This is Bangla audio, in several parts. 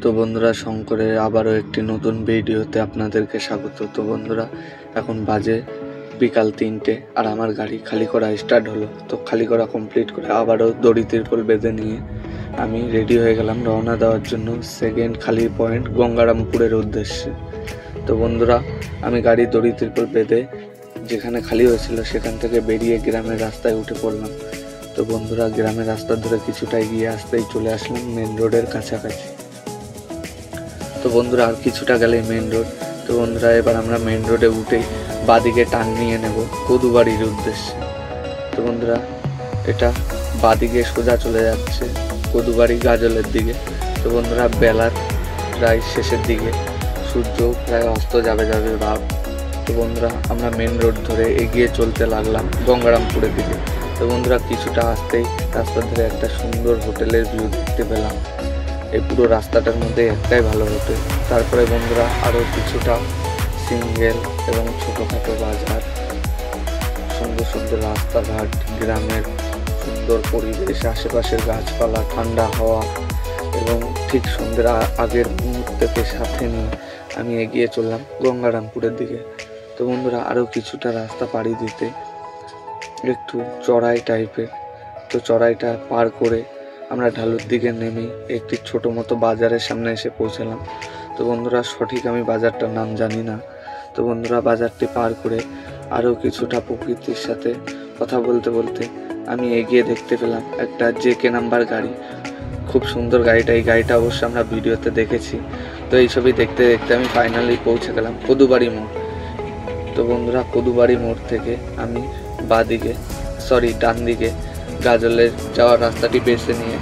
তো বন্ধুরা, শঙ্করের আবারও একটি নতুন ভিডিওতে আপনাদেরকে স্বাগত। তো বন্ধুরা, এখন বাজে বিকাল 3টে আর আমার গাড়ি খালি করা স্টার্ট হলো। তো খালি করা কমপ্লিট করে আবারও দড়ি তিরপল বেঁধে নিয়ে আমি রেডি হয়ে গেলাম রওনা দেওয়ার জন্য সেকেন্ড খালি পয়েন্ট গঙ্গারামপুরের উদ্দেশ্যে। তো বন্ধুরা, আমি গাড়ি দড়ি তিরপল বেঁধে যেখানে খালি হয়েছিল সেখান থেকে বেরিয়ে গ্রামের রাস্তায় উঠে পড়লাম। তো বন্ধুরা, গ্রামের রাস্তা ধরে কিছুটা এগিয়ে আসতেই চলে আসলাম মেন রোডের কাছাকাছি। তো বন্ধুরা, আর কিছুটা গেলে মেন রোড। তো বন্ধুরা, এবার আমরা মেন রোডে উঠেই বাদিকে টান নিয়ে নেব কদুবাড়ির উদ্দেশ্যে। তো বন্ধুরা, এটা বাদিকে সোজা চলে যাচ্ছে কদুবাড়ি গাজলের দিকে। তো বন্ধুরা, বেলার প্রায় শেষের দিকে, সূর্য প্রায় অস্ত যাবে ভাব। তো বন্ধুরা, আমরা মেন রোড ধরে এগিয়ে চলতে লাগলাম গঙ্গারামপুরের দিকে। তো বন্ধুরা, কিছুটা আসতেই রাস্তা ধরে একটা সুন্দর হোটেলের ভিউ দেখতে পেলাম। এই পুরো রাস্তাটার মধ্যে একটাই ভালো হোটেল। তারপরে বন্ধুরা, আরও কিছুটা সিঙ্গেল এবং ছোটোখাটো বাজার, সুন্দর সুন্দর রাস্তাঘাট, গ্রামের সুন্দর পরিবেশ, আশেপাশের গাছপালা, ঠান্ডা হাওয়া এবং ঠিক সন্ধ্যের আগের মুহূর্তকে সাথে নিয়ে আমি এগিয়ে চললাম গঙ্গারামপুরের দিকে। তো বন্ধুরা, আরও কিছুটা রাস্তা পাড়ি দিতে একটু চড়াই টাইপের। তো চড়াইটা পার করে আমরা ঢালুর দিকে নেমে একটি ছোটো মতো বাজারের সামনে এসে পৌঁছালাম। তো বন্ধুরা, সঠিক আমি বাজারটার নাম জানি না। তো বন্ধুরা, বাজারটি পার করে আরও কিছুটা প্রকৃতির সাথে কথা বলতে বলতে আমি এগিয়ে দেখতে পেলাম একটা JK নাম্বার গাড়ি। খুব সুন্দর গাড়িটা। এই গাড়িটা অবশ্য আমরা ভিডিওতে দেখেছি। তো এই ছবি দেখতে দেখতে আমি ফাইনালি পৌঁছে গেলাম কদুবাড়ি মোড়। তো বন্ধুরা, কদুবাড়ি মোড় থেকে আমি ডান দিকে গাজলের যাওয়ার রাস্তাটি বেছে নিয়ে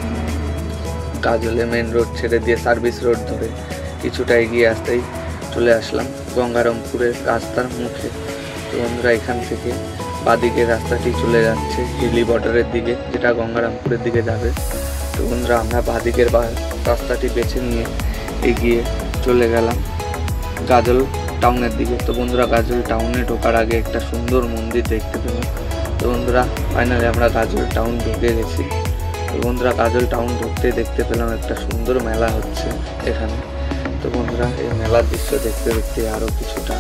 গাজলে মেন রোড ছেড়ে দিয়ে সার্ভিস রোড ধরে কিছুটা এগিয়ে আসতেই চলে আসলাম গঙ্গারামপুরের রাস্তার মুখে। তো বন্ধুরা, এখান থেকে বাদিকে রাস্তাটি চলে যাচ্ছে হিলি বর্ডারের দিকে, যেটা গঙ্গারামপুরের দিকে যাবে। তো বন্ধুরা, আমরা বাদিকের রাস্তাটি বেছে নিয়ে এগিয়ে চলে গেলাম গাজল টাউনের দিকে। তো বন্ধুরা, গাজল টাউনে ঢোকার আগে একটা সুন্দর মন্দির দেখতে পেলাম। তো বন্ধুরা, ফাইনালি আমরা গাজল টাউন ঢুকে গেছি। তো বন্ধুরা, গাজল টাউন ঢুকতে দেখতে পেলাম একটা সুন্দর মেলা হচ্ছে এখানে। তো বন্ধুরা, এই মেলার দৃশ্য দেখতে দেখতে আরও কিছুটা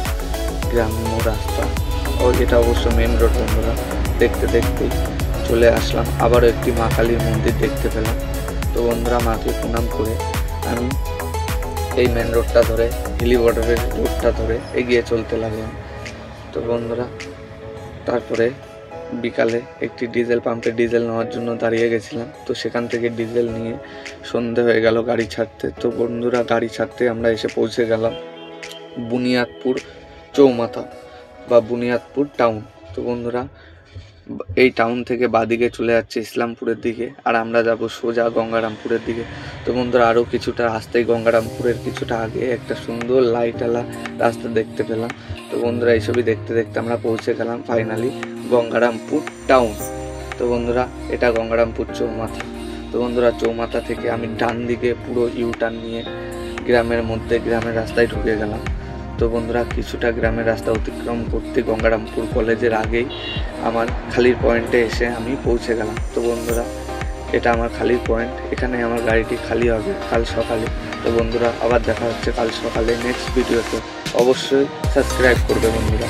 গ্রাম্য রাস্তা, এটা অবশ্য মেন রোড। বন্ধুরা, দেখতে দেখতেই চলে আসলাম আবারও একটি মা কালীর মন্দির দেখতে পেলাম। তো বন্ধুরা, মাকে প্রণাম করে আমি এই মেন রোডটা ধরে হিলি বর্ডারের রোডটা ধরে এগিয়ে চলতে লাগলাম। তো বন্ধুরা, তারপরে বিকালে একটি ডিজেল পাম্পে ডিজেল নেওয়ার জন্য দাঁড়িয়ে গেছিলাম। তো সেখান থেকে ডিজেল নিয়ে সন্ধে হয়ে গেল গাড়ি ছাড়তে। তো বন্ধুরা, গাড়ি ছাড়তে আমরা এসে পৌঁছে গেলাম বুনিয়াদপুর চৌমাথা বা বুনিয়াদপুর টাউন। তো বন্ধুরা, এই টাউন থেকে বাদিকে চলে যাচ্ছে ইসলামপুরের দিকে আর আমরা যাব সোজা গঙ্গারামপুরের দিকে। তো বন্ধুরা, আরও কিছুটা আসতেই গঙ্গারামপুরের কিছুটা আগে একটা সুন্দর লাইটওয়ালা রাস্তা দেখতে পেলাম। তো বন্ধুরা, এই ছবি দেখতে দেখতে আমরা পৌঁছে গেলাম ফাইনালি গঙ্গারামপুর টাউন। তো বন্ধুরা, এটা গঙ্গারামপুর চৌমাথা। তো বন্ধুরা, চৌমাথা থেকে আমি ডান দিকে পুরো ইউটার্ন নিয়ে গ্রামের রাস্তায় ঢুকে গেলাম। তো বন্ধুরা, কিছুটা গ্রামের রাস্তা অতিক্রম করতে গঙ্গারামপুর কলেজের আগেই আমার খালির পয়েন্টে এসে আমি পৌঁছে গেলাম। তো বন্ধুরা, এটা আমার খালির পয়েন্ট। এখানে আমার গাড়িটি খালি হবে কাল সকালে। তো বন্ধুরা, আবার দেখা হচ্ছে কাল সকালে নেক্সট ভিডিওতে। অবশ্যই সাবস্ক্রাইব করবে বন্ধুরা।